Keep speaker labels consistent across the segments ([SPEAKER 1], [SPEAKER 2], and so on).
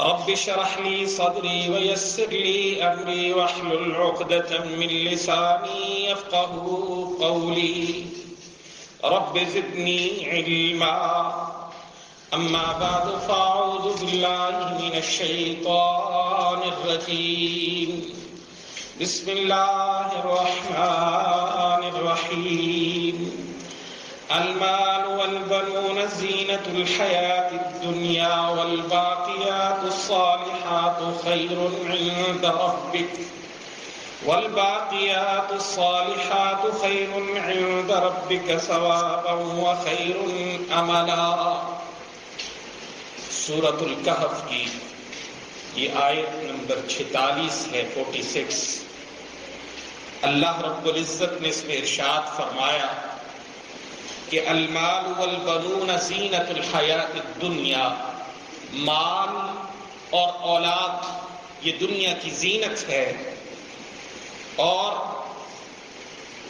[SPEAKER 1] رب اشرح لي صدري ويسر لي أمري واحلل عقدة من لساني يفقهوا قولي رب زدني علما أما بعد فأعوذ بالله من الشيطان الرجيم بسم الله الرحمن الرحيم المال والبنون زينة الحياة الدنيا والباقيات الصالحات خير عند ربك ثوابا وخير املا۔ سورۃ الکہف کی یہ آیت نمبر 46 ہے، 46۔ اللہ رب العزت نے اس میں ارشاد فرمایا کہ المال والبنون زینت الحیات الدنیا، مال اور اولاد یہ دنیا کی زینت ہے، اور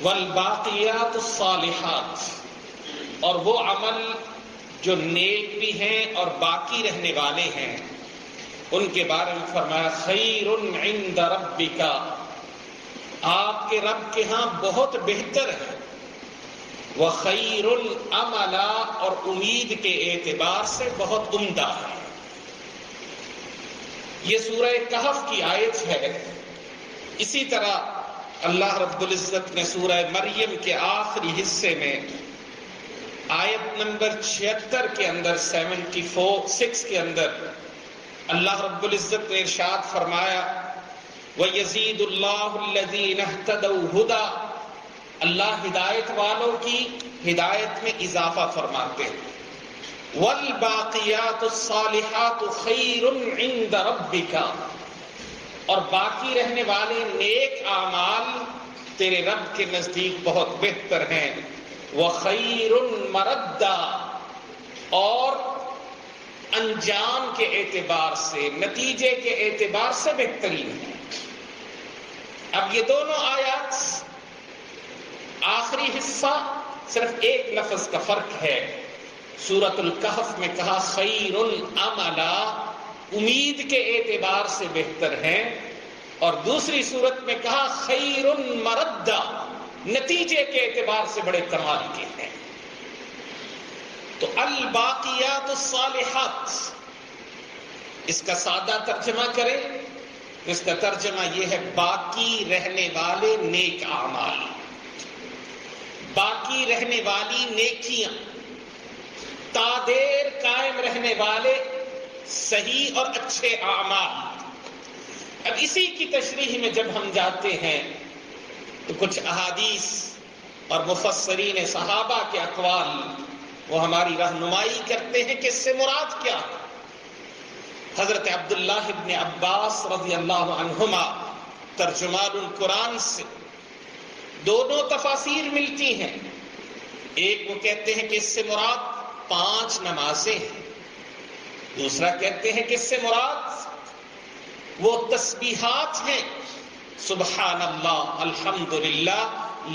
[SPEAKER 1] والباقیات الصالحات، اور وہ عمل جو نیک بھی ہیں اور باقی رہنے والے ہیں ان کے بارے میں فرمایا خیر عند ربک، آپ کے رب کے ہاں بہت بہتر ہے، وخیر الاملا، اور امید کے اعتبار سے بہت عمدہ ہے۔ یہ سورہ کہف کی آیت ہے۔ اسی طرح اللہ رب العزت نے سورہ مریم کے آخری حصے میں آیت نمبر 76 کے اندر 76 کے اندر اللہ رب العزت نے ارشاد فرمایا وَيَزِيدُ اللَّهُ الَّذِينَ اهْتَدَوْا هُدًى، اللہ ہدایت والوں کی ہدایت میں اضافہ فرماتے ہیں۔ وَالْبَاقِيَاتُ الصَّالِحَاتُ خَيْرٌ عِندَ رَبِّكَ، اور باقی رہنے والے نیک اعمال تیرے رب کے نزدیک بہت بہتر ہیں۔ وَخَيْرٌ مَرَدًّا، اور انجام کے اعتبار سے، نتیجے کے اعتبار سے بہترین ہے۔ اب یہ دونوں آیات آخری حصہ صرف ایک لفظ کا فرق ہے۔ سورۃ الکہف میں کہا خیر الاملا، امید کے اعتبار سے بہتر ہیں، اور دوسری صورت میں کہا خیر مردہ، نتیجے کے اعتبار سے بڑے کمال کے ہیں۔ تو الباقیات الصالحات، اس کا سادہ ترجمہ کریں تو اس کا ترجمہ یہ ہے باقی رہنے والے نیک اعمال، باقی رہنے والی نیکیاں، تادیر قائم رہنے والے صحیح اور اچھے اعمال۔ اب اسی کی تشریح میں جب ہم جاتے ہیں تو کچھ احادیث اور مفسرین صحابہ کے اقوال وہ ہماری رہنمائی کرتے ہیں کہ اس سے مراد کیا ہے۔ حضرت عبداللہ ابن عباس رضی اللہ عنہما ترجمان القرآن سے دونوں تفاسیر ملتی ہیں۔ ایک وہ کہتے ہیں کہ اس سے مراد 5 نمازیں ہیں، دوسرا کہتے ہیں کہ اس سے مراد وہ تسبیحات ہیں، سبحان اللہ، الحمدللہ،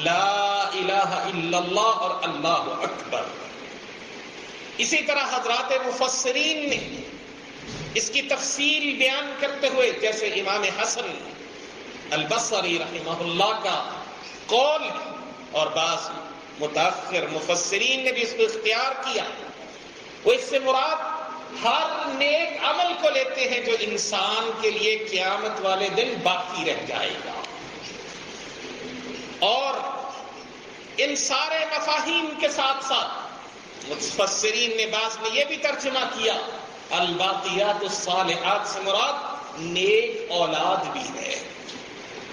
[SPEAKER 1] لا الہ الا اللہ اور اللہ اکبر۔ اسی طرح حضرات مفسرین نے اس کی تفصیل بیان کرتے ہوئے، جیسے امام حسن البصری رحمہ اللہ کا قول اور بعض متاخر مفسرین نے بھی اس کو اختیار کیا، وہ اس سے مراد ہر نیک عمل کو لیتے ہیں جو انسان کے لیے قیامت والے دن باقی رہ جائے گا۔ اور ان سارے مفاہیم کے ساتھ ساتھ مفسرین نے بعض نے یہ بھی ترجمہ کیا الباقیات الصالحات سے مراد نیک اولاد بھی ہے،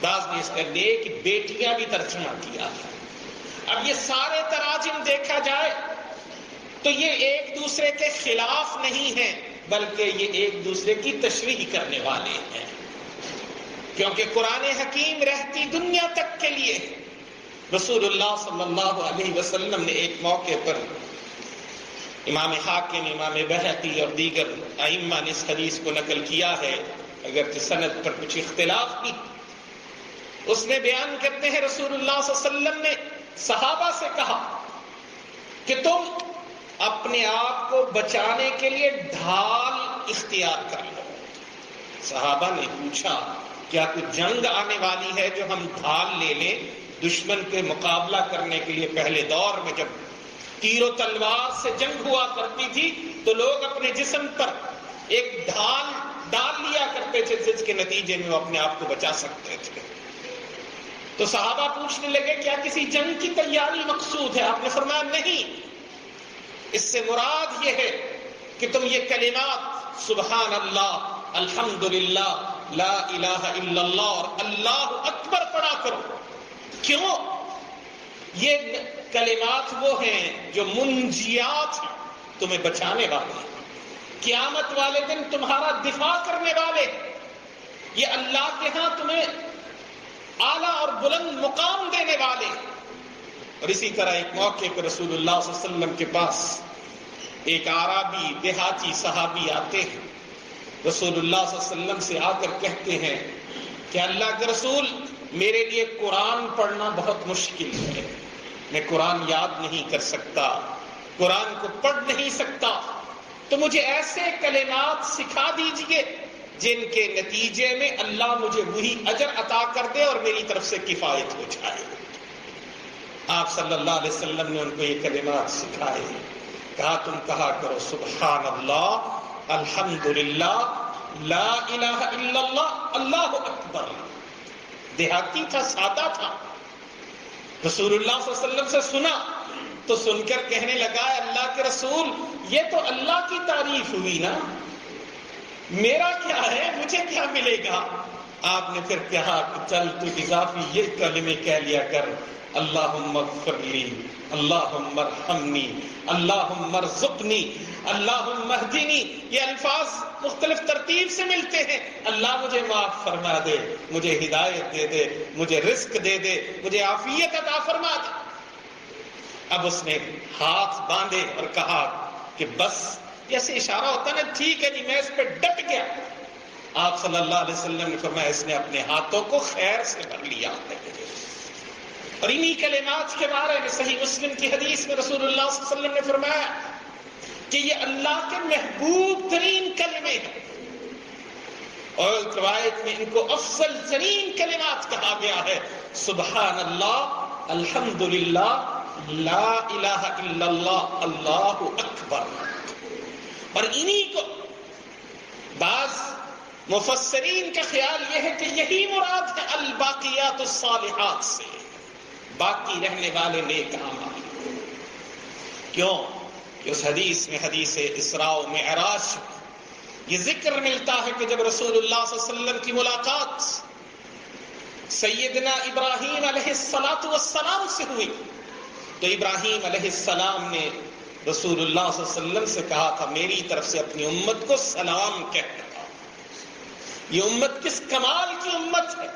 [SPEAKER 1] بعض نے اس کا نیک بیٹیاں بھی ترجمہ کیا۔ اب یہ سارے تراجم دیکھا جائے تو یہ ایک دوسرے کے خلاف نہیں ہیں، بلکہ یہ ایک دوسرے کی تشریح کرنے والے ہیں، کیونکہ قرآن حکیم رہتی دنیا تک کے لیے رسول اللہ صلی اللہ علیہ وسلم نے ایک موقع پر، امام حاکم، امام بہقی اور دیگر ائمہ نے اس حدیث کو نقل کیا ہے، اگرچہ سند پر کچھ اختلاف بھی، اس میں بیان کرتے ہیں رسول اللہ صلی اللہ علیہ وسلم نے صحابہ سے کہا کہ تم اپنے آپ کو بچانے کے لیے ڈھال اختیار کر لو۔ صحابہ نے پوچھا کیا کوئی جنگ آنے والی ہے جو ہم ڈھال لے لیں؟ دشمن کے مقابلہ کرنے کے لیے پہلے دور میں جب تیر و تلوار سے جنگ ہوا کرتی تھی تو لوگ اپنے جسم پر ایک ڈھال ڈال لیا کرتے تھے جس کے نتیجے میں وہ اپنے آپ کو بچا سکتے تھے۔ تو صحابہ پوچھنے لگے کیا کسی جنگ کی تیاری مقصود ہے؟ آپ نے فرمایا نہیں، اس سے مراد یہ ہے کہ تم یہ کلمات سبحان اللہ، الحمدللہ، لا الہ الا اللہ اور اللہ اکبر پڑھا کرو۔ کیوں؟ یہ کلمات وہ ہیں جو منجیات ہیں، تمہیں بچانے والے ہیں، قیامت والے دن تمہارا دفاع کرنے والے، یہ اللہ کے ہاں تمہیں اعلیٰ اور بلند مقام دینے والے۔ اور اسی طرح ایک موقع پر رسول اللہ صلی اللہ علیہ وسلم کے پاس ایک اعرابی دیہاتی صحابی آتے ہیں، رسول اللہ صلی اللہ علیہ وسلم سے آ کر کہتے ہیں کہ اللہ کے رسول، میرے لیے قرآن پڑھنا بہت مشکل ہے، میں قرآن یاد نہیں کر سکتا، قرآن کو پڑھ نہیں سکتا، تو مجھے ایسے کلمات سکھا دیجئے جن کے نتیجے میں اللہ مجھے وہی اجر عطا کر دے اور میری طرف سے کفایت ہو جائے۔ آپ صلی اللہ علیہ وسلم نے ان کو یہ کلمات سکھائے، کہا تم کہا کرو سبحان اللہ، الحمدللہ، لا الہ الا اللہ، اللہ اکبر۔ دیہاتی تھا، سادہ تھا، رسول اللہ صلی اللہ علیہ وسلم سے سنا تو سن کر کہنے لگا اللہ کے رسول، یہ تو اللہ کی تعریف ہوئی نا، میرا کیا ہے، مجھے کیا ملے گا؟ آپ نے پھر کہا کہ چل تو اضافی یہ کلمے کہہ لیا کر، اللہم اغفر لی، اللہم ارحمنی، اللہم ارزقنی، اللہم اہدنی۔ یہ الفاظ مختلف ترتیب سے ملتے ہیں، اللہ مجھے معاف فرما دے، مجھے ہدایت دے دے، مجھے رزق دے دے، مجھے عافیت عطا فرما دے۔ اب اس نے ہاتھ باندھے اور کہا کہ بس، جیسے اشارہ ہوتا ہے نا، ٹھیک ہے جی میں اس پہ ڈٹ گیا۔ آپ صلی اللہ علیہ وسلم نے فرمایا اس نے اپنے ہاتھوں کو خیر سے بھر لیا۔ اور انہی کلمات کے بارے میں صحیح مسلم کی حدیث میں رسول اللہ صلی اللہ علیہ وسلم نے فرمایا کہ یہ اللہ کے محبوب ترین کلمے ہیں، اور روایت میں ان کو افضل ترین کلمات کہا گیا ہے، سبحان اللہ، الحمدللہ، لا الہ الا اللہ، اللہ اکبر۔ اور انہی کو بعض مفسرین کا خیال یہ ہے کہ یہی مراد ہے الباقیات الصالحات سے، باقی رہنے والے نیک اعمال۔ کیوں کہ اس حدیث میں، حدیث اسراء و معراج، یہ ذکر ملتا ہے کہ جب رسول اللہ صلی اللہ علیہ وسلم کی ملاقات سیدنا ابراہیم علیہ السلام سے ہوئی تو ابراہیم علیہ السلام نے رسول اللہ صلی اللہ علیہ وسلم سے کہا تھا میری طرف سے اپنی امت کو سلام کہتا۔ یہ امت کس کمال کی امت ہے،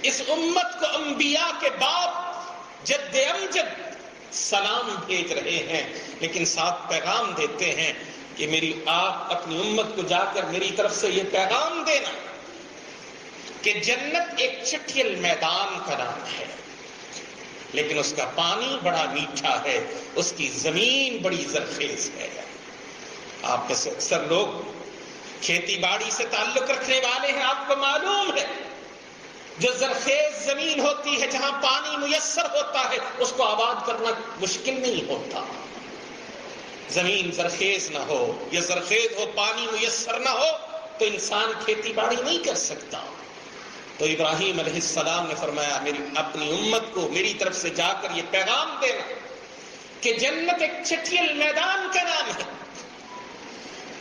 [SPEAKER 1] اس امت کو انبیاء کے باپ جد امجد سلام بھیج رہے ہیں، لیکن ساتھ پیغام دیتے ہیں کہ میری آپ اپنی امت کو جا کر میری طرف سے یہ پیغام دینا کہ جنت ایک چٹیل میدان کا نام ہے، لیکن اس کا پانی بڑا میٹھا ہے، اس کی زمین بڑی زرخیز ہے۔ آپ میں سے اکثر لوگ کھیتی باڑی سے تعلق رکھنے والے ہیں، آپ کو معلوم ہے جو زرخیز زمین ہوتی ہے، جہاں پانی میسر ہوتا ہے، اس کو آباد کرنا مشکل نہیں ہوتا۔ زمین زرخیز نہ ہو یا زرخیز ہو، پانی میسر نہ ہو تو انسان کھیتی باڑی نہیں کر سکتا۔ تو ابراہیم علیہ السلام نے فرمایا میری اپنی امت کو میری طرف سے جا کر یہ پیغام دینا کہ جنت ایک چٹیل میدان کا نام ہے،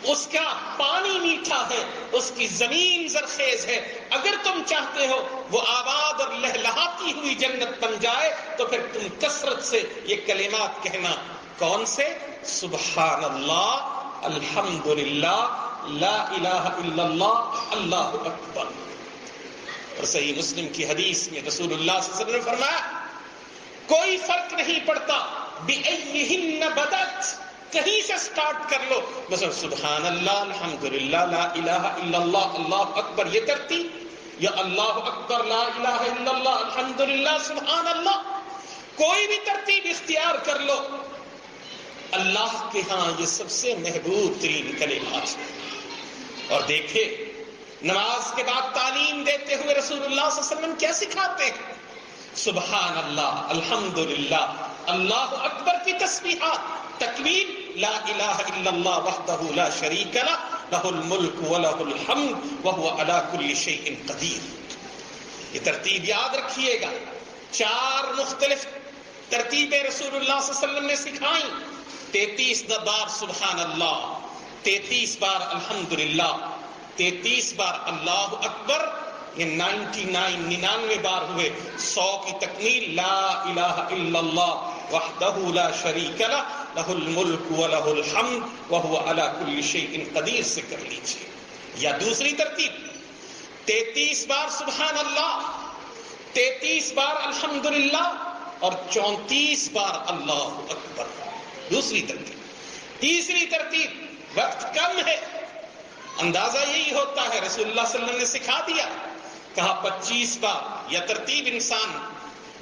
[SPEAKER 1] اس کا پانی میٹھا ہے، اس کی زمین زرخیز ہے، اگر تم چاہتے ہو وہ آباد اور لہلہاتی ہوئی جنت بن جائے تو پھر تم کثرت سے یہ کلمات کہنا۔ کون سے؟ سبحان اللہ، الحمدللہ، لا الہ الا اللہ، اللہ اکبر۔ اور صحیح مسلم کی حدیث میں رسول اللہ صلی اللہ علیہ وسلم نے فرمایا کوئی فرق نہیں پڑتا بِأَيِّهِنَّ بَدَتْ، کہیں سے سٹارٹ کر لو، مثلا سبحان اللہ، الحمدللہ، لا الہ الا اللہ، اللہ اکبر، یہ ترتیب، یا اللہ اکبر، لا الہ الا اللہ، الحمدللہ، سبحان اللہ، کوئی بھی ترتیب اختیار کر لو، اللہ کے ہاں یہ سب سے محبوب ترین کلمات ہیں۔ اور دیکھیں نماز کے بعد تعلیم دیتے ہوئے رسول اللہ صلی اللہ علیہ وسلم کیا سکھاتے ہیں؟ سبحان اللہ، الحمدللہ، اللہ اکبر کی تسبیحات، تکبیر، لا الہ الا اللہ وحدہ لا شریک لہ، لہ الملک ولہ الحمد وہو علی کل شیء قدیر۔ یہ ترتیب یاد رکھیے گا، 4 مختلف ترتیبیں رسول اللہ صلی اللہ علیہ وسلم نے سکھائیں۔ 33 بار سبحان اللہ، 33 بار الحمدللہ، 33 بار اللہ اکبر، یہ 99 بار ہوئے۔ 100 کی تکمیل لا الہ الا اللہ وحدہ لا شریک لہ، لہ الملک ولہ الحمد وہو علی کل شیء قدیر سے کر لیجیے۔ یا دوسری ترتیب 33 بار سبحان اللہ، 33 بار الحمدللہ اور 34 بار اللہ اکبر، دوسری ترتیب۔ تیسری ترتیب وقت کم ہے، اندازہ یہی ہوتا ہے، رسول اللہ صلی اللہ علیہ وسلم نے سکھا دیا، کہا 25 بار۔ یا ترتیب انسان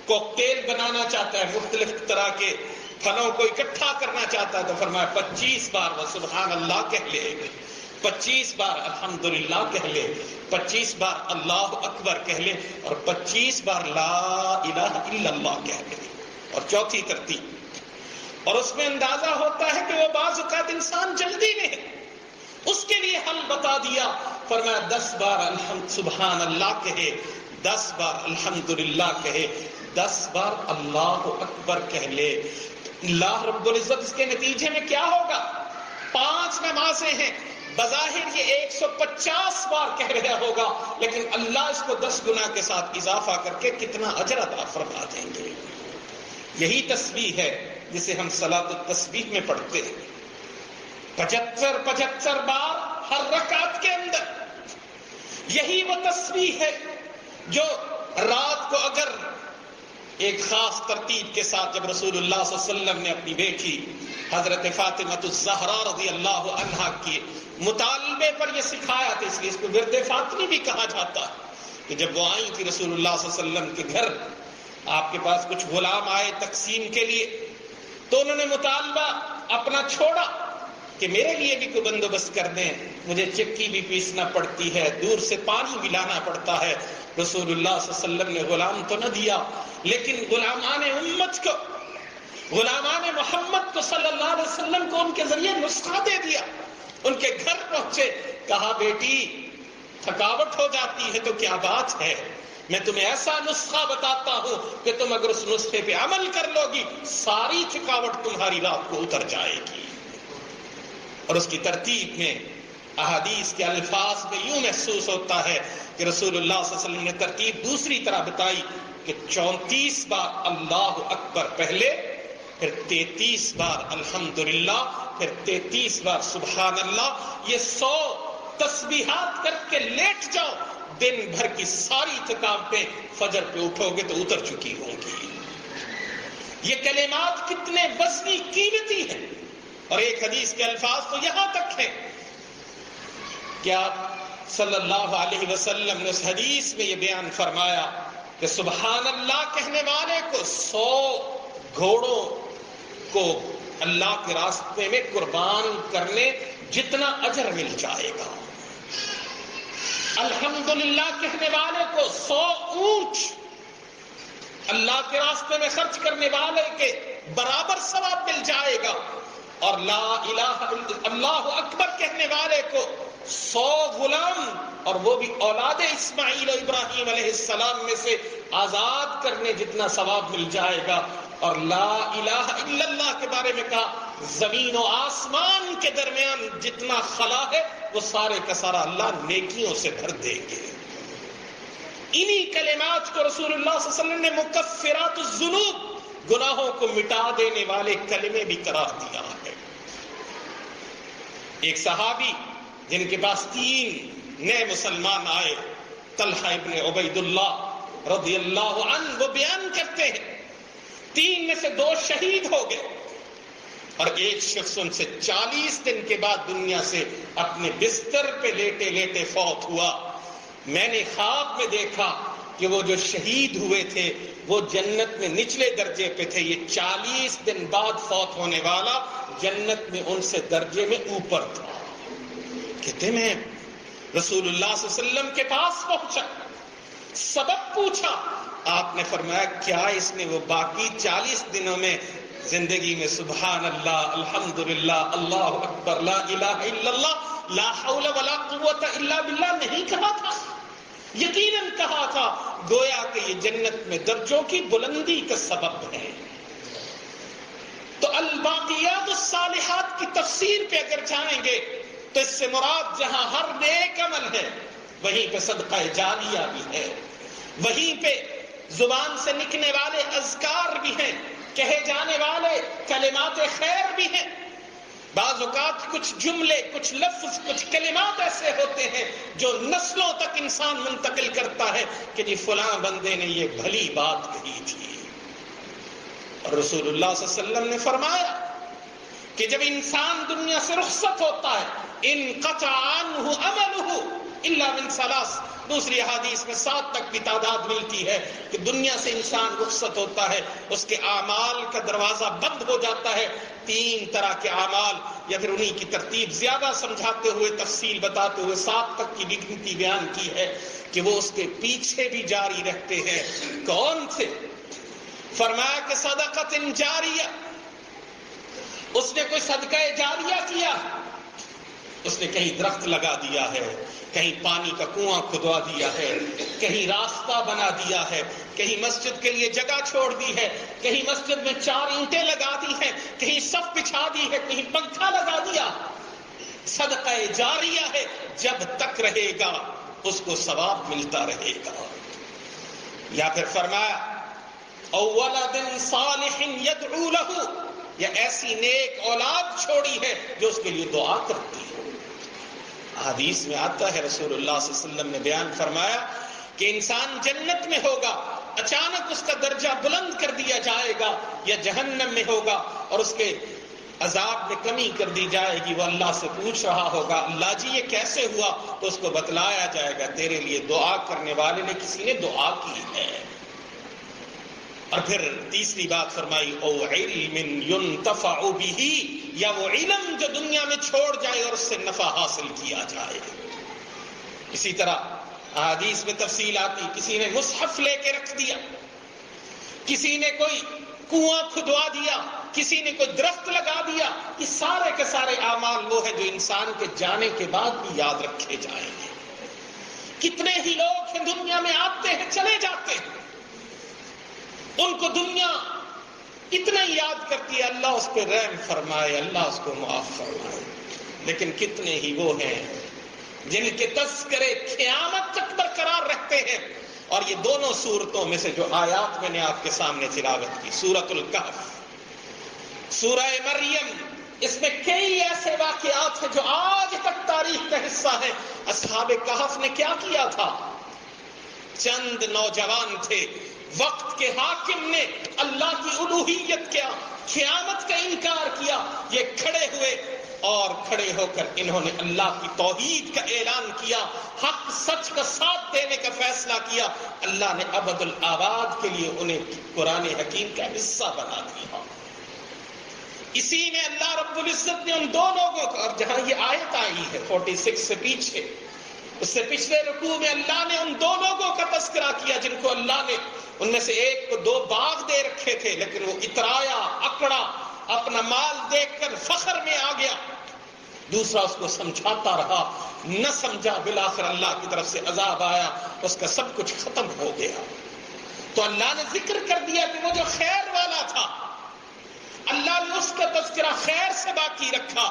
[SPEAKER 1] کوکٹیل بنانا چاہتا ہے، مختلف طرح کے پھلوں کو اکٹھا کرنا چاہتا ہے، تو فرمایا 25 بار وہ سبحان اللہ کہہ لے، 25 بار الحمدللہ کہہ لے، 25 بار اللہ اکبر کہہ لے، اور 25 بار لا الہ الا اللہ کہہ لے۔ اور چوتھی ترتیب، اور اس میں اندازہ ہوتا ہے کہ وہ بعض اوقات انسان جلدی میں ہے، اس کے لیے حل بتا دیا، فرمایا 10 بار سبحان اللہ کہے، 10 بار الحمدللہ کہے، 10 بار اللہ اکبر کہہ لے۔ اللہ رب العزت اس کے نتیجے میں کیا ہوگا؟ 5 نمازیں ہیں، بظاہر یہ 150 بار کہہ رہا ہوگا، لیکن اللہ اس کو 10 گنا کے ساتھ اضافہ کر کے کتنا اجر عطا فرما دیں گے۔ یہی تسبیح ہے جسے ہم صلاۃ التسبیح میں پڑھتے ہیں، 75 بار ہر رکعت کے اندر۔ یہی وہ تسبیح ہے جو رات کو اگر ایک خاص ترتیب کے ساتھ، جب رسول اللہ صلی اللہ علیہ وسلم نے اپنی بیٹی حضرت فاطمہ الزہرا رضی اللہ عنہا کے مطالبے پر یہ سکھایا تھا، اس لیے اس کو ورد فاطمی بھی کہا جاتا ہے، کہ جب وہ آئی تھی رسول اللہ صلی اللہ علیہ وسلم کے گھر، آپ کے پاس کچھ غلام آئے تقسیم کے لیے، تو انہوں نے مطالبہ اپنا چھوڑا کہ میرے لیے بھی کوئی بندوبست کر دیں، مجھے چکی بھی پیسنا پڑتی ہے، دور سے پانی بھی لانا پڑتا ہے۔ رسول اللہ صلی اللہ علیہ وسلم نے غلام تو نہ دیا، لیکن غلامان امت کو، غلامان محمد کو صلی اللہ علیہ وسلم کو ان کے ذریعے نسخہ دے دیا۔ ان کے گھر پہنچے، کہا بیٹی تھکاوٹ ہو جاتی ہے تو کیا بات ہے، میں تمہیں ایسا نسخہ بتاتا ہوں کہ تم اگر اس نسخے پہ عمل کر لو گی، ساری تھکاوٹ تمہاری رات کو اتر جائے گی۔ اور اس کی ترتیب میں، احادیث کے الفاظ میں یوں محسوس ہوتا ہے کہ رسول اللہ صلی اللہ علیہ وسلم نے ترتیب دوسری طرح بتائی کہ 34 بار اللہ اکبر پہلے، پھر 33 بار الحمدللہ، پھر 33 بار سبحان اللہ۔ یہ 100 تسبیحات کر کے لیٹ جاؤ، دن بھر کی ساری تھکاوٹیں فجر پہ اٹھو گے تو اتر چکی ہوں گی۔ یہ کلمات کتنے وزنی قیمتی ہیں، اور ایک حدیث کے الفاظ تو یہاں تک ہیں کہ آپ صلی اللہ علیہ وسلم نے اس حدیث میں یہ بیان فرمایا کہ سبحان اللہ کہنے والے کو 100 گھوڑوں کو اللہ کے راستے میں قربان کرنے جتنا اجر مل جائے گا، الحمدللہ کہنے والے کو 100 اونٹ اللہ کے راستے میں خرچ کرنے والے کے برابر ثواب مل جائے گا، اور لا الہ اللہ اکبر کہنے والے کو 100 غلام، اور وہ بھی اولاد اسماعیل و ابراہیم علیہ السلام میں سے آزاد کرنے جتنا ثواب مل جائے گا۔ اور لا الہ الا اللہ کے بارے میں کہا زمین و آسمان کے درمیان جتنا خلا ہے وہ سارے کا سارا اللہ نیکیوں سے بھر دیں گے۔ انہی کلمات کو رسول اللہ صلی اللہ علیہ وسلم نے مکفرات الذنوب، گناہوں کو مٹا دینے والے کلمے بھی قرار دیا ہے۔ ایک صحابی جن کے پاس 3 نئے مسلمان آئے، طلحہ ابن عبید اللہ رضی اللہ عنہ، وہ بیان کرتے ہیں 3 میں سے 2 شہید ہو گئے، اور ایک شخص ان سے 40 دن کے بعد دنیا سے اپنے بستر پہ لیٹے لیٹے فوت ہوا۔ میں نے خواب میں دیکھا کہ وہ جو شہید ہوئے تھے وہ جنت میں نچلے درجے پہ تھے، یہ 40 دن بعد فوت ہونے والا جنت میں ان سے درجے میں اوپر تھا. کہتے میں رسول اللہ صلی اللہ علیہ وسلم کے پاس پہنچا, سبب پوچھا. آپ نے فرمایا کیا اس نے وہ باقی 40 دنوں میں زندگی میں سبحان اللہ, الحمدللہ, اللہ اکبر, لا الہ الا اللہ, لا حول ولا قوت الا باللہ نہیں کہا تھا؟ یقیناً کہا تھا. گویا کہ یہ جنت میں درجوں کی بلندی کا سبب ہے. تو الباقیات الصالحات کی تفسیر پہ اگر جائیں گے تو اس سے مراد جہاں ہر نیک عمل ہے وہیں پہ صدقہ جاریہ بھی ہے, وہیں پہ زبان سے نکلنے والے اذکار بھی ہیں, کہے جانے والے کلمات خیر بھی ہیں. بعض اوقات کچھ جملے, کچھ لفظ, کچھ کلمات ایسے ہوتے ہیں جو نسلوں تک انسان منتقل کرتا ہے کہ جی فلاں بندے نے یہ بھلی بات کہی تھی. اور رسول اللہ صلی اللہ علیہ وسلم نے فرمایا کہ جب انسان دنیا سے رخصت ہوتا ہے انقطع عنہ عملہ الا من ثلاث, دوسری حدیث میں 7 تک کی تعداد ملتی ہے کہ دنیا سے انسان رخصت ہوتا ہے, اس کے اعمال کا دروازہ بند ہو جاتا ہے. 3 طرح کے اعمال, یا پھر انہی کی ترتیب زیادہ سمجھاتے ہوئے, تفصیل بتاتے ہوئے 7 تک کی گنتی بیان کی ہے کہ وہ اس کے پیچھے بھی جاری رہتے ہیں. کون سے؟ فرمایا کہ صدقۃ جاریہ, اس نے کوئی صدقہ جاریہ کیا, اس نے کہیں درخت لگا دیا ہے, کہیں پانی کا کنواں کھدوا دیا ہے, کہیں راستہ بنا دیا ہے, کہیں مسجد کے لیے جگہ چھوڑ دی ہے, کہیں مسجد میں 4 اینٹیں لگا دی ہیں, کہیں صف بچھا دی ہے, کہیں پنکھا لگا دیا. صدقہ جاریہ ہے, جب تک رہے گا اس کو ثواب ملتا رہے گا. یا پھر فرمایا او ولد صالح يدعو له, یا ایسی نیک اولاد چھوڑی ہے جو اس کے لیے دعا کرتی ہے. حدیث میں آتا ہے رسول اللہ صلی اللہ علیہ وسلم نے بیان فرمایا کہ انسان جنت میں ہوگا, اچانک اس کا درجہ بلند کر دیا جائے گا, یا جہنم میں ہوگا اور اس کے عذاب میں کمی کر دی جائے گی. وہ اللہ سے پوچھ رہا ہوگا اللہ جی یہ کیسے ہوا, تو اس کو بتلایا جائے گا تیرے لیے دعا کرنے والے نے کسی نے دعا کی ہے. اور پھر تیسری بات فرمائی او علم ينتفع به, یا وہ علم جو دنیا میں چھوڑ جائے اور اس سے نفع حاصل کیا جائے. اسی طرح حدیث میں تفصیل آتی, کسی نے مصحف لے کے رکھ دیا, کسی نے کوئی کنواں کھدوا دیا, کسی نے کوئی درخت لگا دیا. یہ سارے کے سارے اعمال وہ ہیں جو انسان کے جانے کے بعد بھی یاد رکھے جائیں گے. کتنے ہی لوگ ہیں دنیا میں آتے ہیں چلے جاتے ہیں, ان کو دنیا اتنا یاد کرتی ہے اللہ اس پہ رحم فرمائے, اللہ اس کو معاف فرمائے, لیکن کتنے ہی وہ ہیں جن کے تذکرے قیامت تک برقرار رہتے ہیں. اور یہ دونوں صورتوں میں سے جو آیات میں نے آپ کے سامنے تلاوت کی, سورۃ الکہف, سورہ مریم, اس میں کئی ایسے واقعات ہیں جو آج تک تاریخ کا حصہ ہیں. اصحاب کہف نے کیا کیا تھا؟ چند نوجوان تھے, وقت کے حاکم نے اللہ کی الوہیت کیا, قیامت کا انکار کیا. یہ کھڑے ہوئے اور کھڑے ہو کر انہوں نے اللہ کی توحید کا اعلان کیا, حق سچ کا ساتھ دینے کا فیصلہ کیا. اللہ نے ابد الآباد کے لیے انہیں قرآن حکیم کا حصہ بنا دیا. اسی میں اللہ رب العزت نے ان 2 لوگوں کو, اور جہاں یہ آیت آئی ہے 46 سے پیچھے, اس سے پچھلے رکوع میں اللہ نے ان 2 لوگوں کا تذکرہ کیا جن کو اللہ نے, ان میں سے ایک کو 2 باغ دے رکھے تھے لیکن وہ اترایا, اکڑا, اپنا مال دیکھ کر فخر میں آ گیا. دوسرا اس کو سمجھاتا رہا, نہ سمجھا, بالآخر اللہ کی طرف سے عذاب آیا, اس کا سب کچھ ختم ہو گیا. تو اللہ نے ذکر کر دیا کہ وہ جو خیر والا تھا اللہ نے اس کا تذکرہ خیر سے باقی رکھا.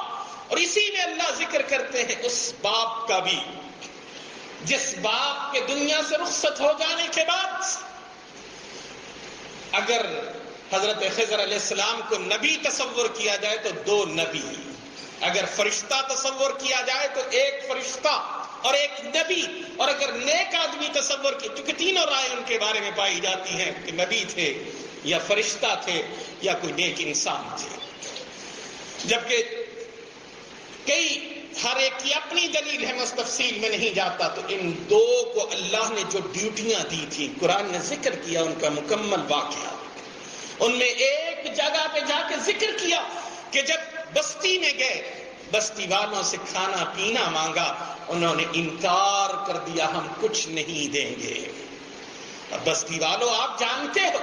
[SPEAKER 1] اور اسی میں اللہ ذکر کرتے ہیں اس باپ کا بھی جس باپ کے دنیا سے رخصت ہو جانے کے بعد اگر حضرت خضر علیہ السلام کو نبی تصور کیا جائے تو 2 نبی, اگر فرشتہ تصور کیا جائے تو 1 فرشتہ اور 1 نبی, اور اگر نیک آدمی تصور کی, چونکہ تینوں رائے ان کے بارے میں پائی جاتی ہیں کہ نبی تھے یا فرشتہ تھے یا کوئی نیک انسان تھے, جبکہ کئی ہر ایک کی اپنی دلیل ہے, میں اس تفصیل میں نہیں جاتا. تو ان 2 کو اللہ نے جو ڈیوٹیاں دی تھی قرآن نے ذکر کیا ان کا مکمل واقعہ. ان میں ایک جگہ پہ جا کے ذکر کیا کہ جب بستی میں گئے، بستی والوں سے کھانا پینا مانگا، انہوں نے انکار کر دیا، ہم کچھ نہیں دیں گے۔ اب بستی والوں آپ جانتے ہو،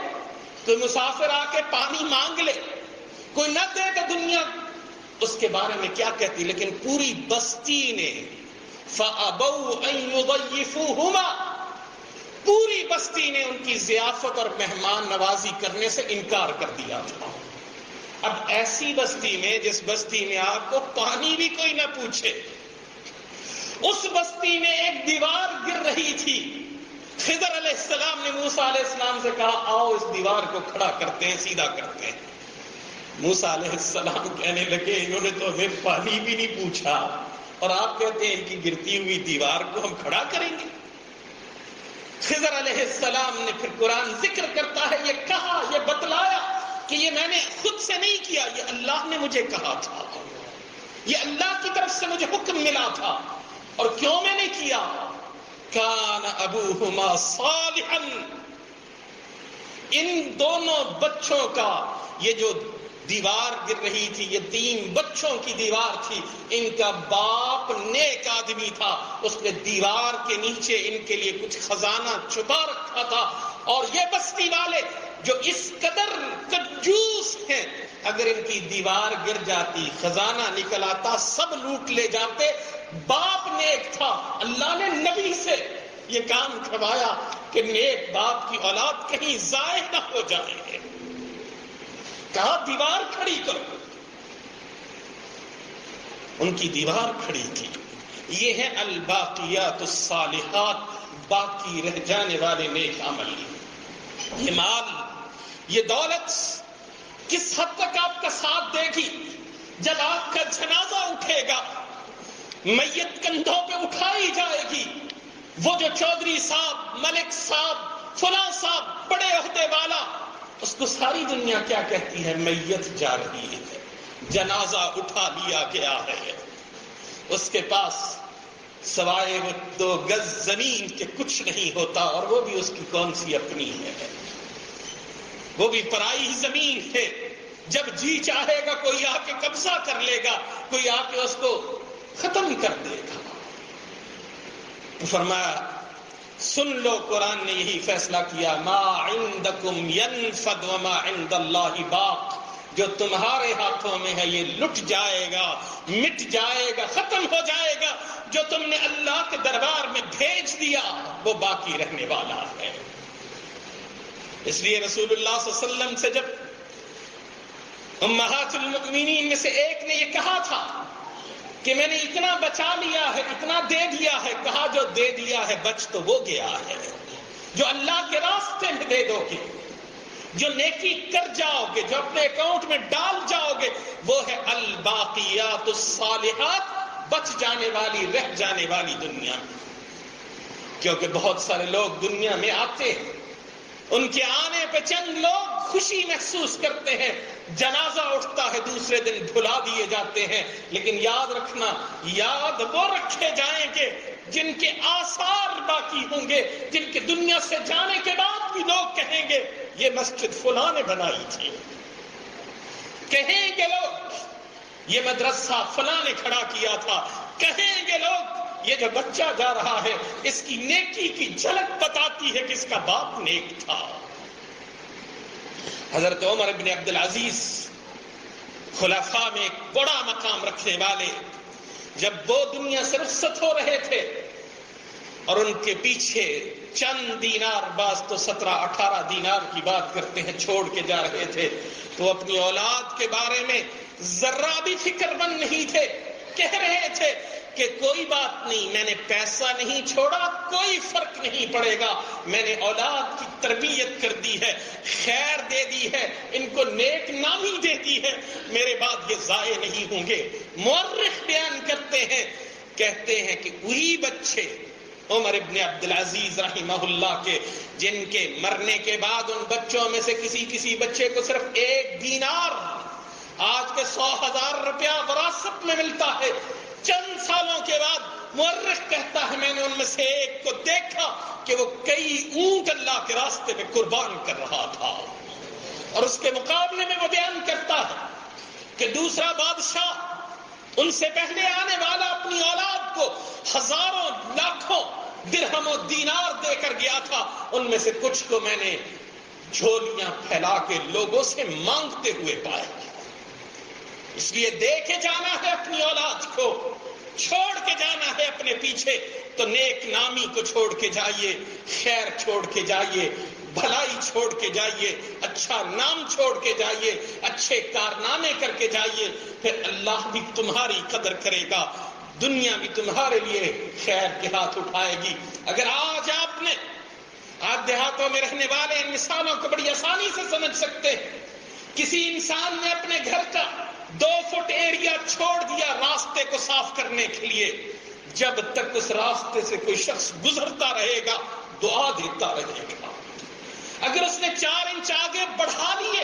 [SPEAKER 1] کوئی مسافر آ کے پانی مانگ لے، کوئی نہ دے تو دنیا اس کے بارے میں کیا کہتی، لیکن پوری بستی نے فَأَبَوْا أَن يُضَيِّفُوهُمَا، پوری بستی نے ان کی ضیافت اور مہمان نوازی کرنے سے انکار کر دیا تھا۔ اب ایسی بستی میں، جس بستی میں آپ کو پانی بھی کوئی نہ پوچھے، اس بستی میں ایک دیوار گر رہی تھی۔ خضر علیہ السلام نے موسیٰ علیہ السلام سے کہا آؤ اس دیوار کو کھڑا کرتے ہیں، سیدھا کرتے ہیں۔ موسیٰ علیہ السلام کہنے لگے انہوں نے تو ہمیں پانی بھی نہیں پوچھا اور آپ کہتے ہیں ان کی گرتی ہوئی دیوار کو ہم کھڑا کریں گے۔ خضر علیہ السلام نے پھر قرآن ذکر کرتا ہے، یہ کہا، یہ بتلایا کہ یہ میں نے خود سے نہیں کیا، یہ اللہ نے مجھے کہا تھا، یہ اللہ کی طرف سے مجھے حکم ملا تھا۔ اور کیوں میں نے کیا؟ کان ابوہما صالحا، ان دونوں بچوں کا، یہ جو دیوار گر رہی تھی یہ 3 بچوں کی دیوار تھی، ان کا باپ نیک آدمی تھا، اس نے دیوار کے نیچے ان کے لیے کچھ خزانہ چھپا رکھا تھا۔ اور یہ بستی والے جو اس قدر کنجوس ہیں، اگر ان کی دیوار گر جاتی، خزانہ نکل آتا، سب لوٹ لے جاتے۔ باپ نیک تھا، اللہ نے نبی سے یہ کام کروایا کہ نیک باپ کی اولاد کہیں ضائع نہ ہو جائے، کہا دیوار کھڑی کرو، ان کی دیوار کھڑی کی۔ یہ ہے الباقیات الصالحات، باقی رہ جانے والے نیک عمل۔ یہ مال، یہ دولت کس حد تک آپ کا ساتھ دے گی؟ جب آپ کا جنازہ اٹھے گا، میت کندھوں پہ اٹھائی جائے گی، وہ جو چودھری صاحب، ملک صاحب، فلاں صاحب، بڑے عہدے والا، اس کو ساری دنیا کیا کہتی ہے؟ میت جا رہی ہے، جنازہ اٹھا لیا گیا ہے، اس کے پاس سوائے وہ 2 گز زمین کے کچھ نہیں ہوتا، اور وہ بھی اس کی کون سی اپنی ہے، وہ بھی پرائی زمین ہے۔ جب جی چاہے گا کوئی آ کے قبضہ کر لے گا، کوئی آ کے اس کو ختم کر دے گا۔ فرمایا سن لو، قرآن نے یہی فیصلہ کیا، ما عندکم ینفد وما عند اللہ باق، جو تمہارے ہاتھوں میں ہے یہ لٹ جائے گا، مٹ جائے گا، ختم ہو جائے گا، جو تم نے اللہ کے دربار میں بھیج دیا وہ باقی رہنے والا ہے۔ اس لیے رسول اللہ صلی اللہ علیہ وسلم سے جب امہات المؤمنین میں سے ایک نے یہ کہا تھا کہ میں نے اتنا بچا لیا ہے، اتنا دے دیا ہے، کہا جو دے دیا ہے بچ تو وہ گیا ہے، جو اللہ کے راستے میں دے دو گے، جو نیکی کر جاؤ گے، جو اپنے اکاؤنٹ میں ڈال جاؤ گے، وہ ہے الباقیات الصالحات، بچ جانے والی، رہ جانے والی دنیا۔ کیونکہ بہت سارے لوگ دنیا میں آتے ہیں، ان کے آنے پہ چند لوگ خوشی محسوس کرتے ہیں، جنازہ اٹھتا ہے دوسرے دن بھلا دیے جاتے ہیں، لیکن یاد رکھنا، یاد وہ رکھے جائیں گے جن کے آثار باقی ہوں گے، جن کے دنیا سے جانے کے بعد بھی لوگ کہیں گے یہ مسجد فلاں نے بنائی تھی، کہیں گے لوگ یہ مدرسہ فلاں نے کھڑا کیا تھا، کہیں گے لوگ یہ جو بچہ جا رہا ہے اس کی نیکی کی جھلک بتاتی ہے کہ اس کا باپ نیک تھا۔ حضرت عمر بن عبد العزیز خلفاء میں ایک بڑا مقام رکھنے والے، جب وہ دنیا سے رخصت ہو رہے تھے اور ان کے پیچھے چند دینار، بعض تو 17-18 دینار کی بات کرتے ہیں، چھوڑ کے جا رہے تھے، تو اپنی اولاد کے بارے میں ذرہ بھی فکر مند نہیں تھے، کہہ رہے تھے کہ کوئی بات نہیں، میں نے پیسہ نہیں چھوڑا، کوئی فرق نہیں پڑے گا، میں نے اولاد کی تربیت کر دی ہے، خیر دے دی ہے، ان کو نیک نامی دے دی ہے، میرے بعد یہ ضائع نہیں ہوں گے۔ مورخ بیان کرتے ہیں، کہتے ہیں کہ وہی بچے عمر ابن عبد العزیز رحمہ اللہ کے، جن کے مرنے کے بعد ان بچوں میں سے کسی بچے کو صرف 1 دینار، آج کے 100,000 روپیہ وراثت میں ملتا ہے، چند سالوں کے بعد مورخ کہتا ہے میں نے ان میں سے ایک کو دیکھا کہ وہ کئی اونٹ اللہ کے راستے میں قربان کر رہا تھا، اور اس کے مقابلے میں وہ بیان کرتا ہے کہ دوسرا بادشاہ ان سے پہلے آنے والا اپنی اولاد کو ہزاروں لاکھوں درہم و دینار دے کر گیا تھا، ان میں سے کچھ کو میں نے جھولیاں پھیلا کے لوگوں سے مانگتے ہوئے پایا۔ اس لیے دے کے جانا ہے اپنی اولاد کو، چھوڑ کے جانا ہے اپنے پیچھے تو نیک نامی کو چھوڑ کے جائیے، خیر چھوڑ کے جائیے، بھلائی چھوڑ کے جائیے، اچھا نام چھوڑ کے جائیے، اچھے کارنامے کر کے جائیے، پھر اللہ بھی تمہاری قدر کرے گا، دنیا بھی تمہارے لیے خیر کے ہاتھ اٹھائے گی۔ اگر آج دیہاتوں میں رہنے والے ان مثالوں کو بڑی آسانی سے سمجھ سکتے ہیں، کسی انسان نے اپنے گھر کا 2 فٹ ایریا چھوڑ دیا راستے کو صاف کرنے کے لیے، جب تک اس راستے سے کوئی شخص گزرتا رہے گا دعا دیتا رہے گا۔ اگر اس نے 4 انچ آگے بڑھا لیے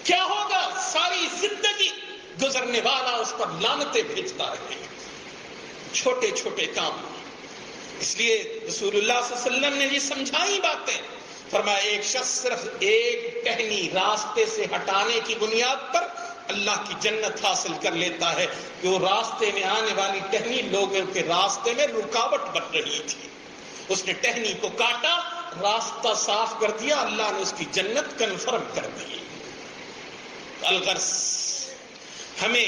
[SPEAKER 1] کیا ہوگا؟ ساری زندگی گزرنے والا اس پر لعنتیں بھیجتا رہے گا۔ چھوٹے چھوٹے کام، اس لیے رسول اللہ صلی اللہ علیہ وسلم نے یہ سمجھائی باتیں، فرمایا ایک شخص صرف ایک ٹہنی راستے سے ہٹانے کی بنیاد پر اللہ کی جنت حاصل کر لیتا ہے، کہ وہ راستے میں آنے والی ٹہنی لوگوں کے راستے میں رکاوٹ بن رہی تھی، اس نے ٹہنی کو کاٹا، راستہ صاف کر دیا، اللہ نے اس کی جنت کنفرم کر دی۔ الغرض ہمیں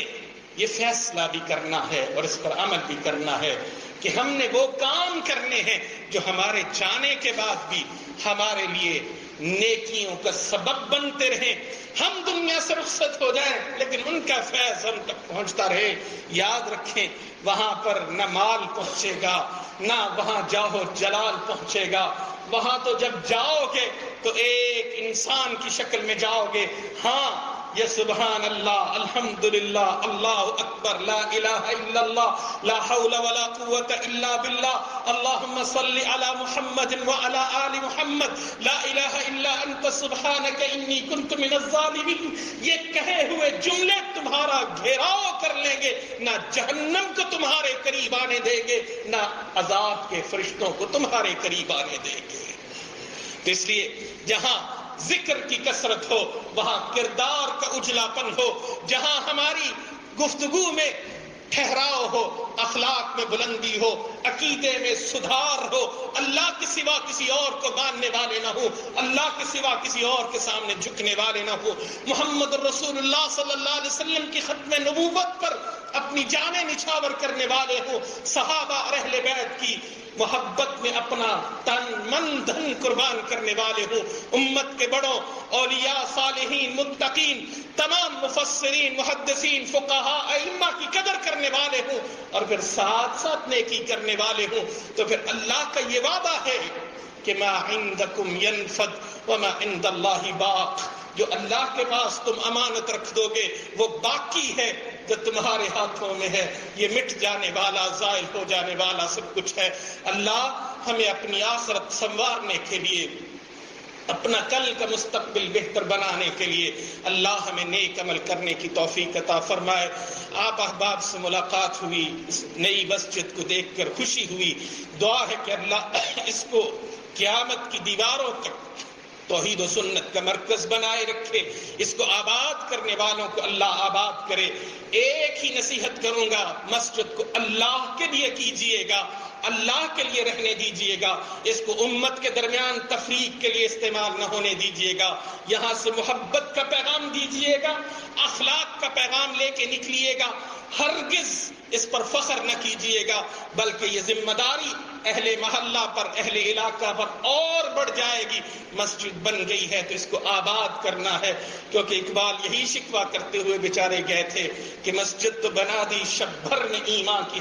[SPEAKER 1] یہ فیصلہ بھی کرنا ہے اور اس پر عمل بھی کرنا ہے کہ ہم نے وہ کام کرنے ہیں جو ہمارے جانے کے بعد بھی ہمارے لیے نیکیوں کا سبب بنتے رہیں۔ ہم دنیا سے رخصت ہو جائیں لیکن ان کا فیض ہم تک پہنچتا رہے۔ یاد رکھیں وہاں پر نہ مال پہنچے گا، نہ وہاں جاہو جلال پہنچے گا، وہاں تو جب جاؤ گے تو ایک انسان کی شکل میں جاؤ گے۔ ہاں یا سبحان اللہ، الحمدللہ، اللہ اکبر، لا الہ الا اللہ، لا حول ولا قوت الا باللہ، اللہم صلی علی محمد وعلی آل محمد، لا الہ الا انت سبحانک انی کنت من الظالمین، یہ کہے ہوئے جملے تمہارا گھیراؤ کر لیں گے، نہ جہنم کو تمہارے قریب آنے دیں گے، نہ عذاب کے فرشتوں کو تمہارے قریب آنے دیں گے۔ تو اس لیے جہاں ذکر کی کثرت ہو وہاں کردار کا اجلا پن ہو، جہاں ہماری گفتگو میں ٹھہراؤ ہو، اخلاق میں بلندی ہو، عقیدے میں سدھار ہو، اللہ کے سوا کسی اور کو ماننے والے نہ ہو، اللہ کے سوا کسی اور کے سامنے جھکنے والے نہ ہو، محمد رسول اللہ صلی اللہ علیہ وسلم کی ختم نبوت پر اپنی جانیں نچھاور کرنے والے ہوں، صحابہ اور اہل بیت کی محبت میں اپنا تن من دھن قربان کرنے والے ہوں، امت کے بڑوں اولیاء صالحین متقین تمام مفسرین محدثین فقہاء ائمہ کی قدر کرنے والے ہوں، اور پھر ساتھ ساتھ نیکی کرنے والے ہوں، تو پھر اللہ کا یہ وعدہ ہے کہ ما عندکم ینفد وما عند اللہ باق، جو اللہ کے پاس تم امانت رکھ دو گے وہ باقی ہے، جو تمہارے ہاتھوں میں ہے یہ مٹ جانے والا، زائل ہو جانے والا سب کچھ ہے۔ اللہ ہمیں اپنی آخرت سنوارنے کے لیے، اپنا کل کا مستقبل بہتر بنانے کے لیے اللہ ہمیں نیک عمل کرنے کی توفیق عطا فرمائے۔ آپ احباب سے ملاقات ہوئی، اس نئی مسجد کو دیکھ کر خوشی ہوئی، دعا ہے کہ اللہ اس کو قیامت کی دیواروں تک توحید و سنت کا مرکز بنائے رکھے، اس کو آباد کرنے والوں کو اللہ آباد کرے۔ ایک ہی نصیحت کروں گا، مسجد کو اللہ کے لیے کیجئے گا، اللہ کے لیے رہنے دیجئے گا، اس کو امت کے درمیان تفریق کے لیے استعمال نہ ہونے دیجئے گا، یہاں سے محبت کا پیغام دیجئے گا، اخلاق کا پیغام لے کے نکلیے گا، ہرگز اس پر فخر نہ کیجئے گا، بلکہ یہ ذمہ داری اہل محلہ پر، اہل علاقہ پر اور بڑھ جائے گی۔ مسجد بن گئی ہے تو اس کو آباد کرنا ہے، کیونکہ اقبال یہی شکوہ کرتے ہوئے بیچارے گئے تھے کہ مسجد تو بنا دی شب بھر نے ایمان کی